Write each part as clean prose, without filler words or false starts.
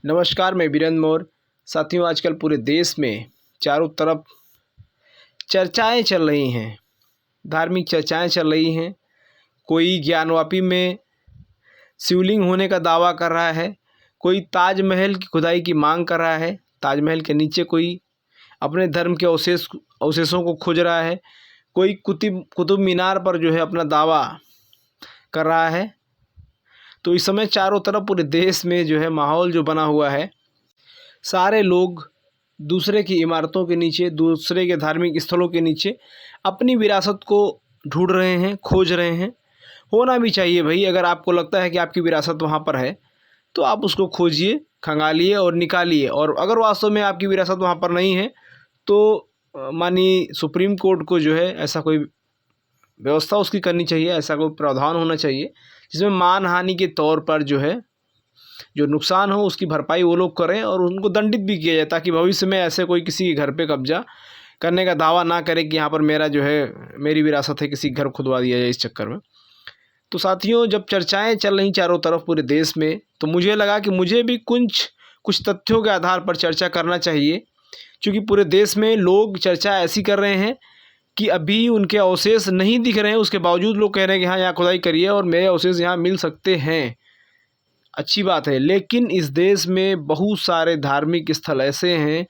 नमस्कार, मैं वीरेंद्र मौर्य। साथियों, आजकल पूरे देश में चारों तरफ चर्चाएं चल रही हैं, धार्मिक चर्चाएं चल रही हैं। कोई ज्ञानवापी में शिवलिंग होने का दावा कर रहा है, कोई ताजमहल की खुदाई की मांग कर रहा है, ताजमहल के नीचे कोई अपने धर्म के अवशेषों को खोज रहा है, कोई कुतुब मीनार पर जो है अपना दावा कर रहा है। तो इस समय चारों तरफ पूरे देश में जो है माहौल जो बना हुआ है, सारे लोग दूसरे की इमारतों के नीचे, दूसरे के धार्मिक स्थलों के नीचे अपनी विरासत को ढूंढ रहे हैं, खोज रहे हैं। होना भी चाहिए भाई। अगर आपको लगता है कि आपकी विरासत वहाँ पर है तो आप उसको खोजिए, खंगालिए और निकालिए। और अगर वास्तव में आपकी विरासत वहाँ पर नहीं है तो माननीय सुप्रीम कोर्ट को जो है ऐसा कोई व्यवस्था उसकी करनी चाहिए, ऐसा कोई प्रावधान होना चाहिए जिसमें मानहानि के तौर पर जो है जो नुकसान हो उसकी भरपाई वो लोग करें और उनको दंडित भी किया जाए, ताकि भविष्य में ऐसे कोई किसी के घर पे कब्जा करने का दावा ना करे कि यहाँ पर मेरा जो है मेरी विरासत है, किसी घर खुदवा दिया जाए इस चक्कर में। तो साथियों, जब चर्चाएं चल रही चारों तरफ पूरे देश में, तो मुझे लगा कि मुझे भी कुछ तथ्यों के आधार पर चर्चा करना चाहिए, क्योंकि पूरे देश में लोग चर्चा ऐसी कर रहे हैं कि अभी उनके अवशेष नहीं दिख रहे हैं, उसके बावजूद लोग कह रहे हैं कि हाँ यहाँ खुदाई करिए और मेरे अवशेष यहाँ मिल सकते हैं। अच्छी बात है, लेकिन इस देश में बहुत सारे धार्मिक स्थल ऐसे हैं,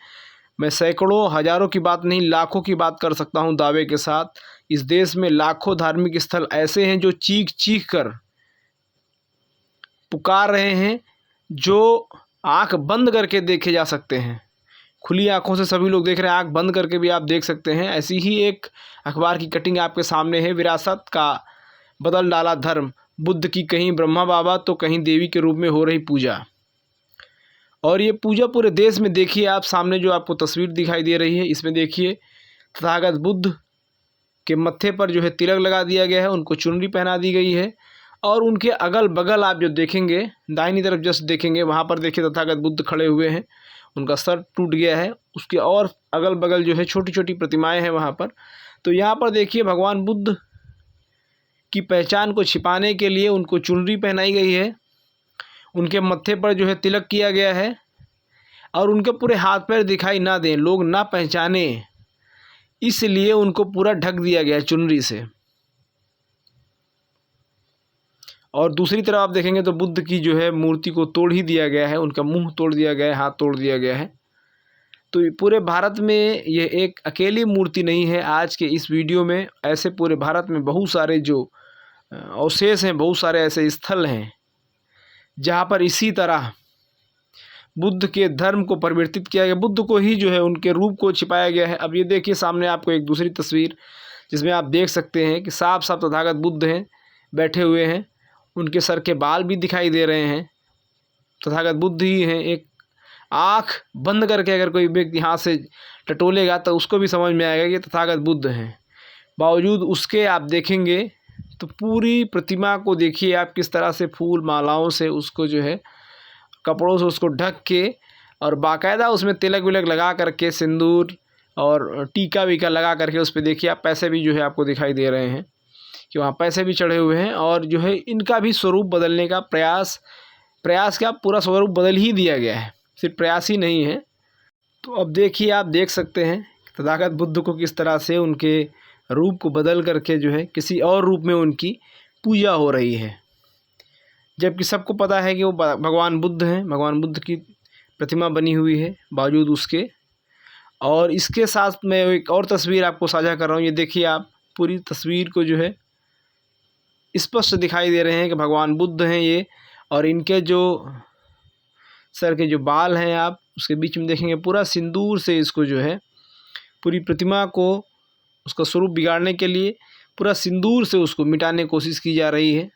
मैं सैकड़ों हज़ारों की बात नहीं लाखों की बात कर सकता हूँ दावे के साथ। इस देश में लाखों धार्मिक स्थल ऐसे हैं जो चीख चीख कर पुकार रहे हैं, जो आंख बंद करके देखे जा सकते हैं। खुली आंखों से सभी लोग देख रहे हैं, आंख बंद करके भी आप देख सकते हैं। ऐसी ही एक अखबार की कटिंग आपके सामने है। विरासत का बदल डाला धर्म, बुद्ध की कहीं ब्रह्मा बाबा तो कहीं देवी के रूप में हो रही पूजा। और ये पूजा पूरे देश में देखिए आप, सामने जो आपको तस्वीर दिखाई दे रही है, इसमें देखिए तथागत बुद्ध के मत्थे पर जो है तिलक लगा दिया गया है, उनको चुनरी पहना दी गई है। और उनके अगल बगल आप जो देखेंगे, दाहिनी तरफ जस्ट देखेंगे, वहाँ पर देखिए तथागत बुद्ध खड़े हुए हैं, उनका सर टूट गया है, उसके और अगल बगल जो है छोटी छोटी प्रतिमाएँ हैं वहाँ पर। तो यहाँ पर देखिए भगवान बुद्ध की पहचान को छिपाने के लिए उनको चुनरी पहनाई गई है, उनके मत्थे पर जो है तिलक किया गया है, और उनके पूरे हाथ पैर दिखाई ना दें, लोग ना पहचाने, इसलिए उनको पूरा ढक दिया गया है चुनरी से। और दूसरी तरफ आप देखेंगे तो बुद्ध की जो है मूर्ति को तोड़ ही दिया गया है, उनका मुंह तोड़ दिया गया है, हाथ तोड़ दिया गया है। तो पूरे भारत में ये एक अकेली मूर्ति नहीं है। आज के इस वीडियो में ऐसे पूरे भारत में बहुत सारे जो अवशेष हैं, बहुत सारे ऐसे स्थल हैं जहाँ पर इसी तरह बुद्ध के धर्म को परिवर्तित किया गया, बुद्ध को ही जो है उनके रूप को छिपाया गया है। अब ये देखिए सामने आपको एक दूसरी तस्वीर, जिसमें आप देख सकते हैं कि साफ साफ तथागत बुद्ध हैं, बैठे हुए हैं, उनके सर के बाल भी दिखाई दे रहे हैं, तथागत बुद्ध ही हैं। एक आँख बंद करके अगर कोई व्यक्ति हाथ से टटोलेगा तो उसको भी समझ में आएगा कि तथागत बुद्ध हैं। बावजूद उसके आप देखेंगे तो पूरी प्रतिमा को देखिए आप, किस तरह से फूल मालाओं से उसको जो है कपड़ों से उसको ढक के, और बाकायदा उसमें तिलक विलक लगा करके, सिंदूर और टीका वीका लगा करके उस पर देखिए आप पैसे भी जो है आपको दिखाई दे रहे हैं कि वहाँ पैसे भी चढ़े हुए हैं। और जो है इनका भी स्वरूप बदलने का प्रयास का पूरा स्वरूप बदल ही दिया गया है, सिर्फ प्रयास ही नहीं है। तो अब देखिए आप देख सकते हैं तथागत बुद्ध को किस तरह से उनके रूप को बदल करके जो है किसी और रूप में उनकी पूजा हो रही है, जबकि सबको पता है कि वो भगवान बुद्ध हैं, भगवान बुद्ध की प्रतिमा बनी हुई है बावजूद उसके। और इसके साथ मैं एक और तस्वीर आपको साझा कर रहा हूँ। ये देखिए आप, पूरी तस्वीर को जो है स्पष्ट दिखाई दे रहे हैं कि भगवान बुद्ध हैं ये, और इनके जो सर के जो बाल हैं आप उसके बीच में देखेंगे पूरा सिंदूर से इसको जो है पूरी प्रतिमा को, उसका स्वरूप बिगाड़ने के लिए पूरा सिंदूर से उसको मिटाने की कोशिश की जा रही है।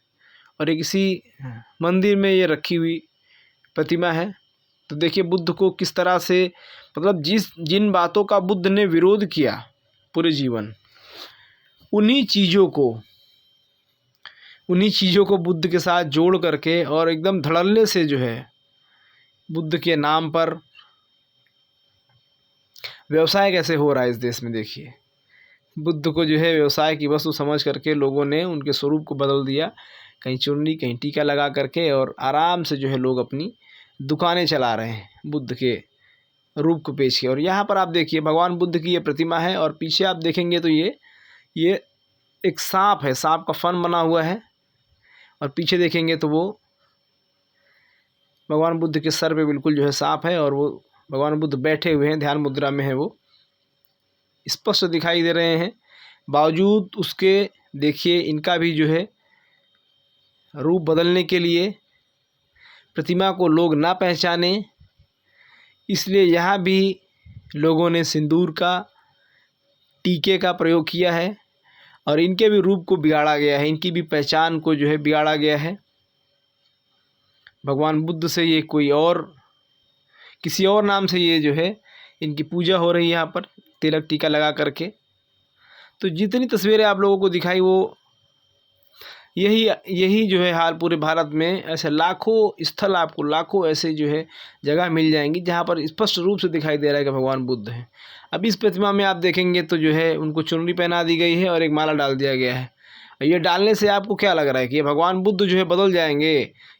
और एक किसी मंदिर में ये रखी हुई प्रतिमा है। तो देखिए बुद्ध को किस तरह से, मतलब जिन बातों का बुद्ध ने विरोध किया पूरे जीवन, उन्हीं चीज़ों को बुद्ध के साथ जोड़ करके और एकदम धड़ल्ले से जो है बुद्ध के नाम पर व्यवसाय कैसे हो रहा है इस देश में। देखिए बुद्ध को जो है व्यवसाय की वस्तु समझ करके लोगों ने उनके स्वरूप को बदल दिया, कहीं चुन्नी कहीं टीका लगा करके, और आराम से जो है लोग अपनी दुकानें चला रहे हैं बुद्ध के रूप को पेश किया। और यहाँ पर आप देखिए भगवान बुद्ध की ये प्रतिमा है और पीछे आप देखेंगे तो ये एक सांप है, सांप का फन बना हुआ है। और पीछे देखेंगे तो वो भगवान बुद्ध के सर पे बिल्कुल जो है सांप है और वो भगवान बुद्ध बैठे हुए हैं, ध्यान मुद्रा में है, वो स्पष्ट दिखाई दे रहे हैं। बावजूद उसके देखिए इनका भी जो है रूप बदलने के लिए प्रतिमा को लोग ना पहचाने, इसलिए यहाँ भी लोगों ने सिंदूर का, टीके का प्रयोग किया है और इनके भी रूप को बिगाड़ा गया है, इनकी भी पहचान को जो है बिगाड़ा गया है। भगवान बुद्ध से ये कोई और, किसी और नाम से ये जो है इनकी पूजा हो रही है यहाँ पर तिलक टीका लगा करके। तो जितनी तस्वीरें आप लोगों को दिखाई वो यही जो है हाल पूरे भारत में। ऐसे लाखों स्थल, आपको लाखों ऐसे जो है जगह मिल जाएंगी जहाँ पर स्पष्ट रूप से दिखाई दे रहा है कि भगवान बुद्ध हैं। अब इस प्रतिमा में आप देखेंगे तो जो है उनको चुनरी पहना दी गई है और एक माला डाल दिया गया है। ये डालने से आपको क्या लग रहा है कि ये भगवान बुद्ध जो है बदल जाएंगे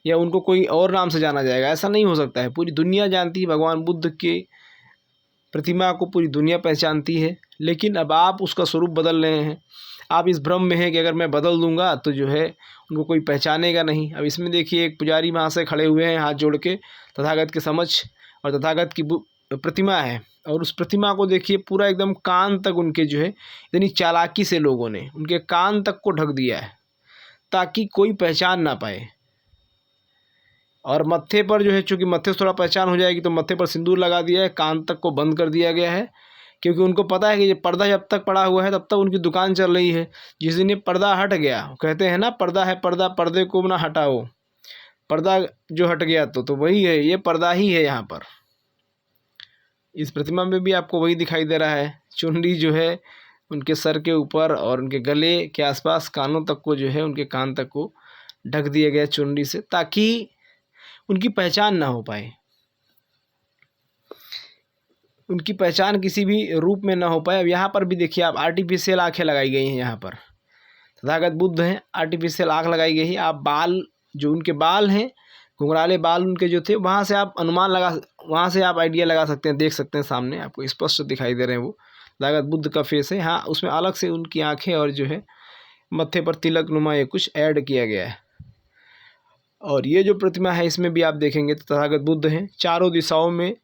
या उनको कोई और नाम से जाना जाएगा? ऐसा नहीं हो सकता है। पूरी दुनिया जानती है भगवान बुद्ध के प्रतिमा को, पूरी दुनिया पहचानती है। लेकिन अब आप उसका स्वरूप बदल रहे हैं। आप इस भ्रम में हैं कि अगर मैं बदल दूंगा तो जो है उनको कोई पहचानेगा नहीं। अब इसमें देखिए एक पुजारी वहाँ से खड़े हुए हैं हाथ जोड़ के तथागत के समक्ष, और तथागत की प्रतिमा है और उस प्रतिमा को देखिए पूरा एकदम कान तक उनके जो है इतनी चालाकी से लोगों ने उनके कान तक को ढक दिया है ताकि कोई पहचान ना पाए। और मत्थे पर जो है, चूँकि मत्थे से थोड़ा पहचान हो जाएगी तो मत्थे पर सिंदूर लगा दिया है, कान तक को बंद कर दिया गया है, क्योंकि उनको पता है कि ये पर्दा जब तक पड़ा हुआ है तब तक उनकी दुकान चल रही है। जिस दिन ये पर्दा हट गया, कहते हैं ना पर्दा है पर्दा, पर्दे को ना हटाओ, पर्दा जो हट गया तो वही है, ये पर्दा ही है। यहाँ पर इस प्रतिमा में भी आपको वही दिखाई दे रहा है। चुनरी जो है उनके सर के ऊपर और उनके गले के आसपास, कानों तक को जो है, उनके कान तक को ढक दिया गया चुनरी से ताकि उनकी पहचान ना हो पाए, उनकी पहचान किसी भी रूप में ना हो पाए। अब यहाँ पर भी देखिए आप आर्टिफिशियल आँखें लगाई गई हैं। यहाँ पर तथागत बुद्ध हैं, आर्टिफिशियल आँख लगाई गई है। आप बाल, जो उनके बाल हैं, घुंघराले बाल उनके जो थे, वहाँ से आप अनुमान लगा, वहाँ से आप आइडिया लगा सकते हैं, देख सकते हैं सामने आपको स्पष्ट दिखाई दे रहे हैं वो तथागत बुद्ध का फेस है। हाँ, उसमें अलग से उनकी आँखें और जो है मत्थे पर तिलक नुमा ये कुछ ऐड किया गया है। और ये जो प्रतिमा है इसमें भी आप देखेंगे तो तथागत बुद्ध हैं, चारों दिशाओं में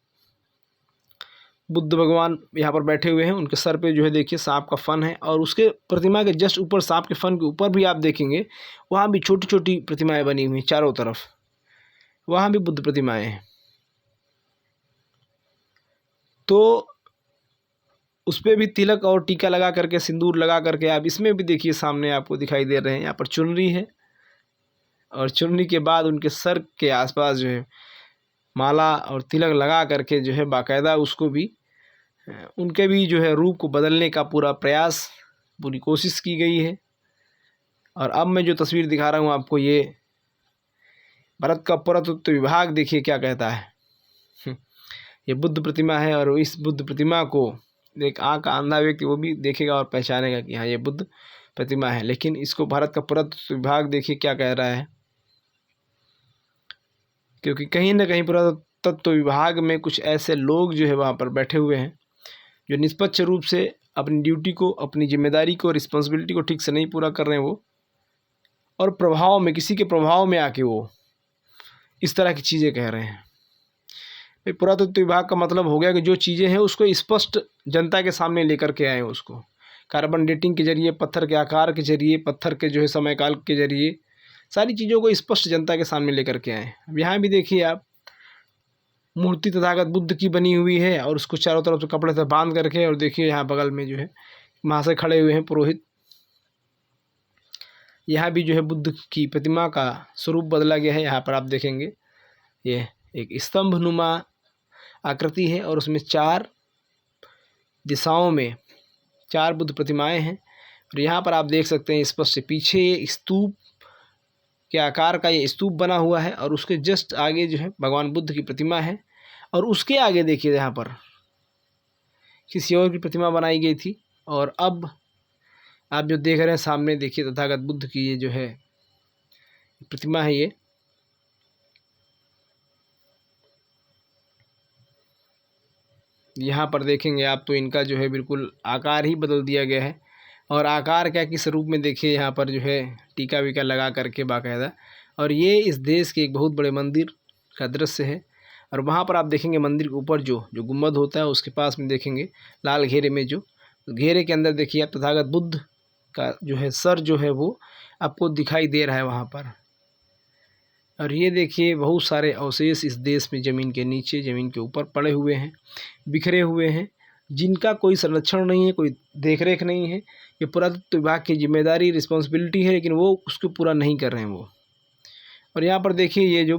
बुद्ध भगवान यहाँ पर बैठे हुए हैं। उनके सर पे जो है देखिए सांप का फन है और उसके प्रतिमा के जस्ट ऊपर, सांप के फन के ऊपर भी आप देखेंगे वहाँ भी छोटी छोटी प्रतिमाएं बनी हुई हैं चारों तरफ, वहाँ भी बुद्ध प्रतिमाएं हैं। तो उस पर भी तिलक और टीका लगा करके, सिंदूर लगा करके आप इसमें भी देखिए सामने आपको दिखाई दे रहे हैं। यहाँ पर चुनरी है और चुनरी के बाद उनके सर के आसपास जो है माला और तिलक लगा करके जो है बाकायदा उसको भी, उनके भी जो है रूप को बदलने का पूरा प्रयास, पूरी कोशिश की गई है। और अब मैं जो तस्वीर दिखा रहा हूँ आपको, ये भारत का पुरातत्व विभाग देखिए क्या कहता है। ये बुद्ध प्रतिमा है और इस बुद्ध प्रतिमा को एक आँख का अंधा व्यक्ति वो भी देखेगा और पहचानेगा कि हाँ ये बुद्ध प्रतिमा है। लेकिन इसको भारत का पुरातत्व विभाग देखिए क्या कह रहा है, क्योंकि कहीं ना कहीं पुरातत्व विभाग में कुछ ऐसे लोग जो है वहाँ पर बैठे हुए हैं जो निष्पक्ष रूप से अपनी ड्यूटी को, अपनी जिम्मेदारी को, रिस्पॉन्सिबिलिटी को ठीक से नहीं पूरा कर रहे हैं वो, और प्रभाव में, किसी के प्रभाव में आके वो इस तरह की चीज़ें कह रहे हैं। भाई पुरातत्व विभाग का मतलब हो गया कि जो चीज़ें हैं उसको स्पष्ट जनता के सामने लेकर के आए, उसको कार्बन डेटिंग के जरिए, पत्थर के आकार के जरिए, पत्थर के जो है समय काल के जरिए सारी चीज़ों को स्पष्ट जनता के सामने लेकर के आए। अब यहाँ भी देखिए आप, मूर्ति तथागत बुद्ध की बनी हुई है और उसको चारों तरफ से कपड़े से बांध करके, और देखिए यहाँ बगल में जो है महाशय खड़े हुए हैं, पुरोहित। यहाँ भी जो है बुद्ध की प्रतिमा का स्वरूप बदला गया है। यहाँ पर आप देखेंगे ये एक स्तंभ नुमा आकृति है और उसमें चार दिशाओं में चार बुद्ध प्रतिमाएं हैं। और यहाँ पर आप देख सकते हैं स्पष्ट, पीछे ये स्तूप के आकार का ये स्तूप बना हुआ है और उसके जस्ट आगे जो है भगवान बुद्ध की प्रतिमा है। और उसके आगे देखिए यहाँ पर किसी और की प्रतिमा बनाई गई थी, और अब आप जो देख रहे हैं सामने देखिए तथागत बुद्ध की ये जो है प्रतिमा है, ये यहाँ पर देखेंगे आप तो इनका जो है बिल्कुल आकार ही बदल दिया गया है। और आकार क्या किस रूप में, देखिए यहाँ पर जो है टीका वीका लगा करके बाकायदा। और ये इस देश के एक बहुत बड़े मंदिर का दृश्य है। और वहाँ पर आप देखेंगे मंदिर के ऊपर जो गुम्बद होता है उसके पास में देखेंगे लाल घेरे में, जो घेरे के अंदर देखिए आप तथागत बुद्ध का जो है सर जो है वो आपको दिखाई दे रहा है वहाँ पर। और ये देखिए बहुत सारे अवशेष इस देश में ज़मीन के नीचे, ज़मीन के ऊपर पड़े हुए हैं, बिखरे हुए हैं, जिनका कोई संरक्षण नहीं है, कोई देखरेख नहीं है। ये पुरातत्व विभाग की जिम्मेदारी, रिस्पॉन्सिबिलिटी है, लेकिन वो उसको पूरा नहीं कर रहे हैं वो। और यहाँ पर देखिए ये जो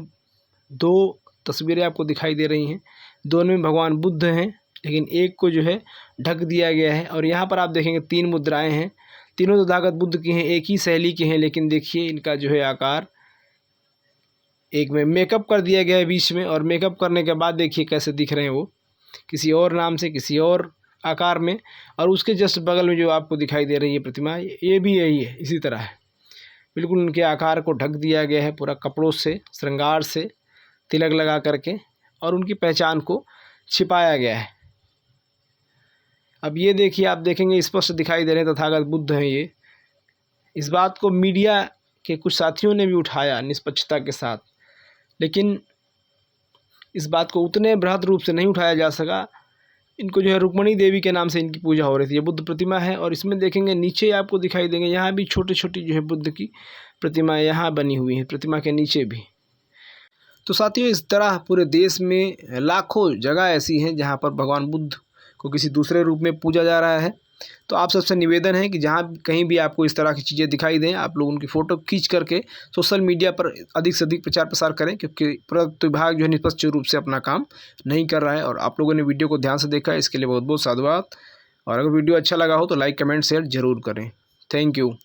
2 तस्वीरें आपको दिखाई दे रही हैं, दोनों में भगवान बुद्ध हैं, लेकिन एक को जो है ढक दिया गया है। और यहाँ पर आप देखेंगे 3 मुद्राएं हैं, तीनों तथागत बुद्ध की हैं, एक ही शैली के हैं, लेकिन देखिए इनका जो है आकार, एक में मेकअप कर दिया गया है बीच में, और मेकअप करने के बाद देखिए कैसे दिख रहे हैं वो, किसी और नाम से, किसी और आकार में। और उसके जस्ट बगल में जो आपको दिखाई दे रही है प्रतिमा, ये भी यही है, इसी तरह है। बिल्कुल उनके आकार को ढक दिया गया है पूरा कपड़ों से, श्रृंगार से, तिलक लगा करके, और उनकी पहचान को छिपाया गया है। अब ये देखिए आप देखेंगे स्पष्ट दिखाई दे रहे हैं तथागत बुद्ध हैं ये। इस बात को मीडिया के कुछ साथियों ने भी उठाया निष्पक्षता के साथ, लेकिन इस बात को उतने बृहद रूप से नहीं उठाया जा सका। इनको जो है रुक्मणी देवी के नाम से इनकी पूजा हो रही थी। ये बुद्ध प्रतिमा है, और इसमें देखेंगे नीचे आपको दिखाई देंगे, यहाँ भी छोटी छोटी जो है बुद्ध की प्रतिमा यहाँ बनी हुई है, प्रतिमा के नीचे भी। तो साथियों, इस तरह पूरे देश में लाखों जगह ऐसी हैं जहाँ पर भगवान बुद्ध को किसी दूसरे रूप में पूजा जा रहा है। तो आप सबसे निवेदन है कि जहाँ कहीं भी आपको इस तरह की चीज़ें दिखाई दें, आप लोग उनकी फ़ोटो खींच करके सोशल मीडिया पर अधिक से अधिक प्रचार प्रसार करें, क्योंकि पुरातत्व विभाग जो है निष्पक्ष रूप से अपना काम नहीं कर रहा है। और आप लोगों ने वीडियो को ध्यान से देखा है, इसके लिए बहुत बहुत साधुवाद। और अगर वीडियो अच्छा लगा हो तो लाइक, कमेंट, शेयर जरूर करें। Thank you.